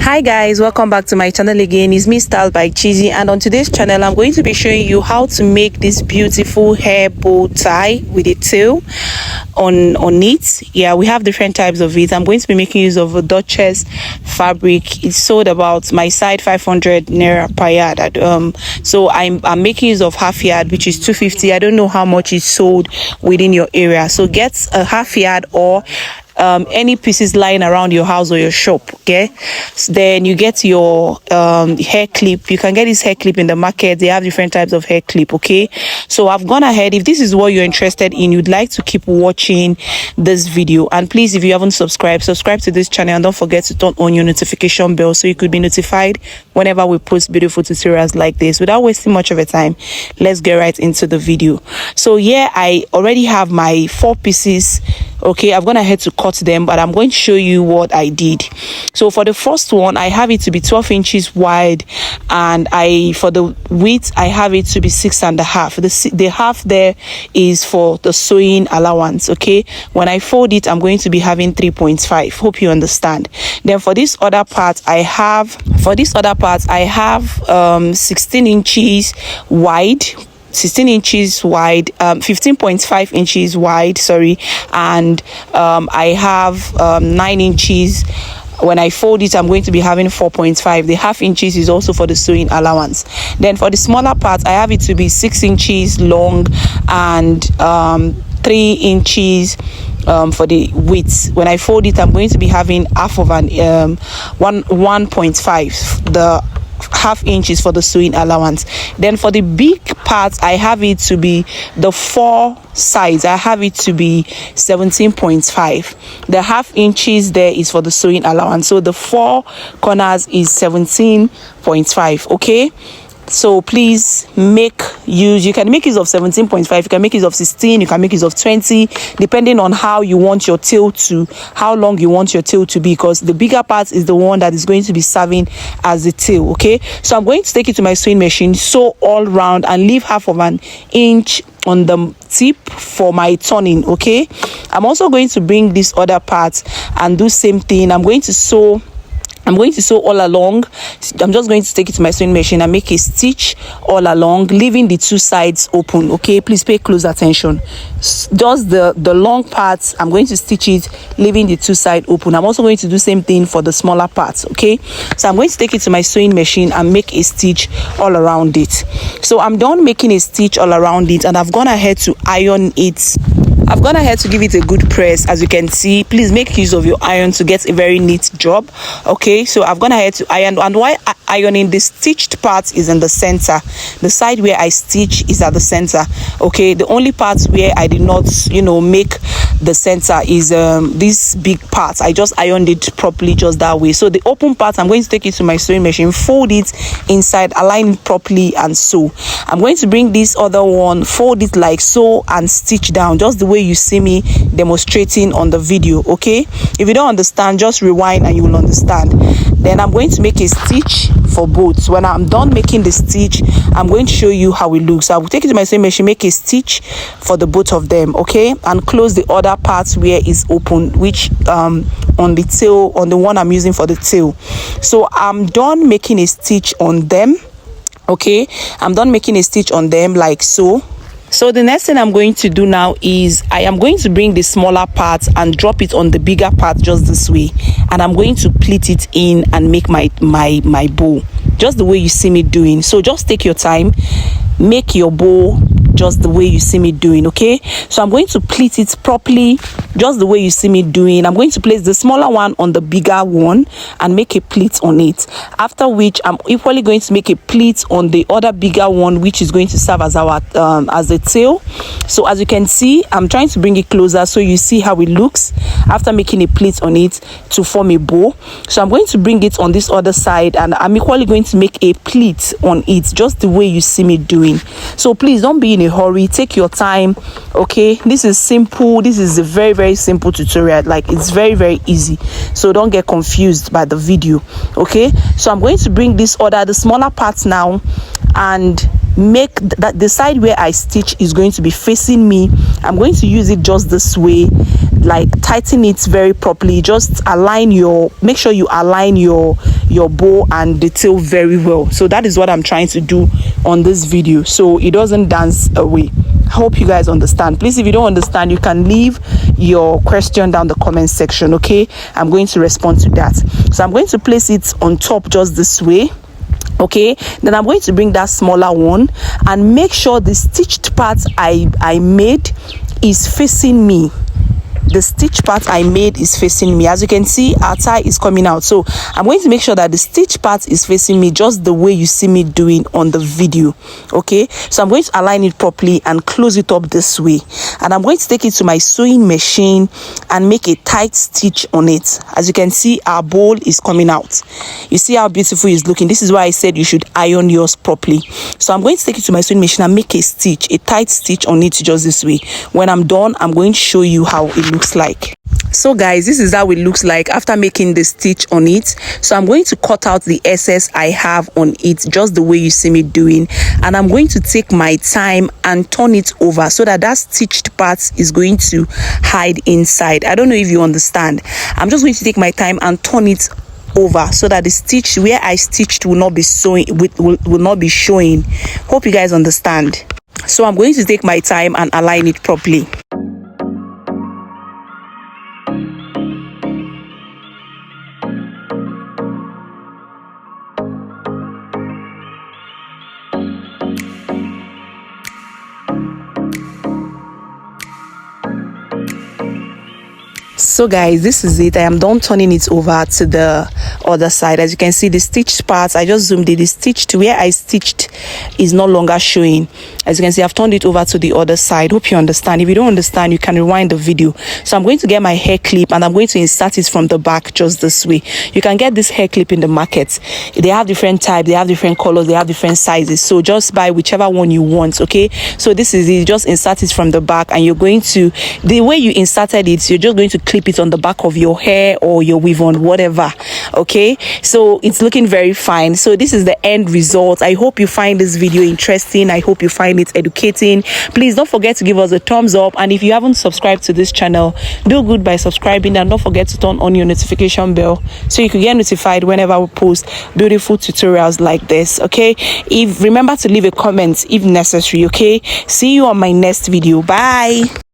Hi guys, welcome back to my channel again. It's me, Style by Cheesy, and on today's channel I'm going to be showing you how to make this beautiful hair bow tie with a tail on it. Yeah, we have different types of it. I'm going to be making use of a Duchess fabric. It's sold about my side 500 naira per yard. So I'm making use of half yard, which is 250. I don't know how much is sold within your area, so get a half yard or any pieces lying around your house or your shop. Okay, so then you get your hair clip. You can get this hair clip in the market. They have different types of hair clip. Okay, so I've gone ahead. If this is what you're interested in, you'd like to keep watching this video, and please, if you haven't subscribed to this channel, and don't forget to turn on your notification bell so you could be notified whenever we post beautiful tutorials like this. Without wasting much of your time, let's get right into the video. So yeah, I already have my 4 pieces. Okay, I've gone ahead to cut them, but I'm going to show you what I did. So for the first one, I have it to be 12 inches wide, and for the width I have it to be 6.5. The half there is for the sewing allowance. Okay, when I fold it, I'm going to be having 3.5. Hope you understand. Then for this other part, I have 16 inches wide, 16 inches wide, 15.5 inches wide, sorry, and I have 9 inches. When I fold it, I'm going to be having 4.5. The half inches is also for the sewing allowance. Then for the smaller part, I have it to be 6 inches long and 3 inches for the width. When I fold it, I'm going to be having half of an 1.5. The half inches for the sewing allowance. Then for the big part, I have it to be the 4 sides. I have it to be 17.5. The half inches there is for the sewing allowance, so the 4 corners is 17.5. okay, so please make use. You can make use of 17.5, you can make use of 16, you can make use of 20, depending on how you want your tail to, how long you want your tail to be, because the bigger part is the one that is going to be serving as the tail. Okay, so I'm going to take it to my sewing machine, sew all round, and leave half of an inch on the tip for my turning. Okay, I'm also going to bring this other part and do same thing. I'm going to sew all along. I'm just going to take it to my sewing machine and make a stitch all along, leaving the 2 sides open. Okay, please pay close attention. Just the long parts, I'm going to stitch it, leaving the 2 sides open. I'm also going to do same thing for the smaller parts. Okay, so I'm going to take it to my sewing machine and make a stitch all around it. So I'm done making a stitch all around it, and I've gone ahead to iron it. I've gone ahead to give it a good press. As you can see, please make use of your iron to get a very neat job. Okay, so I've gone ahead to iron, and why ironing, the stitched part is in the center. The side where I stitch is at the center. Okay, the only part where I did not make the center is this big part. I just ironed it properly just that way. So the open part, I'm going to take it to my sewing machine, fold it inside, align it properly, and sew. I'm going to bring this other one, fold it like so, and stitch down just the way you see me demonstrating on the video. Okay, if you don't understand, just rewind and you will understand. Then I'm going to make a stitch for both. When I'm done making the stitch, I'm going to show you how it looks. I will take it to my sewing machine, make a stitch for the both of them. Okay, and close the other part where it's open, which on the tail, on the one I'm using for the tail. So I'm done making a stitch on them. Okay, I'm done making a stitch on them like so. So the next thing I'm going to do now is I am going to bring the smaller part and drop it on the bigger part just this way, and I'm going to pleat it in and make my bow just the way you see me doing. So just take your time, make your bow just the way you see me doing. Okay, so I'm going to pleat it properly just the way you see me doing. I'm going to place the smaller one on the bigger one and make a pleat on it, after which I'm equally going to make a pleat on the other bigger one, which is going to serve as our as the tail. So as you can see, I'm trying to bring it closer so you see how it looks after making a pleat on it to form a bow. So I'm going to bring it on this other side, and I'm equally going to make a pleat on it just the way you see me doing. So please don't be in a hurry, take your time. Okay, this is simple. This is a very, very simple tutorial. Like, it's very, very easy, so don't get confused by the video. Okay, so I'm going to bring the smaller parts now, and make that the side where I stitch is going to be facing me. I'm going to use it just this way. like tighten it very properly. Just make sure you align your bow and the tail very well. So that is what I'm trying to do on this video, so it doesn't dance away. I hope you guys understand. Please, if you don't understand, you can leave your question down the comment section. Okay, I'm going to respond to that. So I'm going to place it on top just this way. Okay, then I'm going to bring that smaller one and make sure the stitched part I made is facing me. The stitch part I made is facing me. As you can see, our tie is coming out, so I'm going to make sure that the stitch part is facing me, just the way you see me doing on the video. Okay, so I'm going to align it properly and close it up this way, and I'm going to take it to my sewing machine and make a tight stitch on it. As you can see, our bowl is coming out. You see how beautiful it's looking. This is why I said you should iron yours properly. So I'm going to take it to my sewing machine and make a tight stitch on it just this way. When I'm done, I'm going to show you how it looks like. So guys, this is how it looks like after making the stitch on it. So I'm going to cut out the excess I have on it, just the way you see me doing, and I'm going to take my time and turn it over so that stitched part is going to hide inside. I don't know if you understand. I'm just going to take my time and turn it over so that the stitch where I stitched will not be will not be showing. Hope you guys understand. So I'm going to take my time and align it properly. So guys, this is it. I am done turning it over to the other side. As you can see, the stitched parts, I just zoomed in. The stitched where I stitched is no longer showing. As you can see, I've turned it over to the other side. Hope you understand. If you don't understand, you can rewind the video. So I'm going to get my hair clip and I'm going to insert it from the back just this way. You can get this hair clip in the market. They have different types, they have different colors, they have different sizes, so just buy whichever one you want. Okay, so this is it. Just insert it from the back, and you're going to, the way you inserted it, you're just going to clip it on the back of your hair or your weave on, whatever. Okay, so it's looking very fine. So this is the end result. I hope you find this video interesting. I hope you find it educating. Please don't forget to give us a thumbs up, and if you haven't subscribed to this channel, do good by subscribing, and don't forget to turn on your notification bell so you can get notified whenever we post beautiful tutorials like this. Okay, remember to leave a comment if necessary. Okay, see you on my next video. Bye.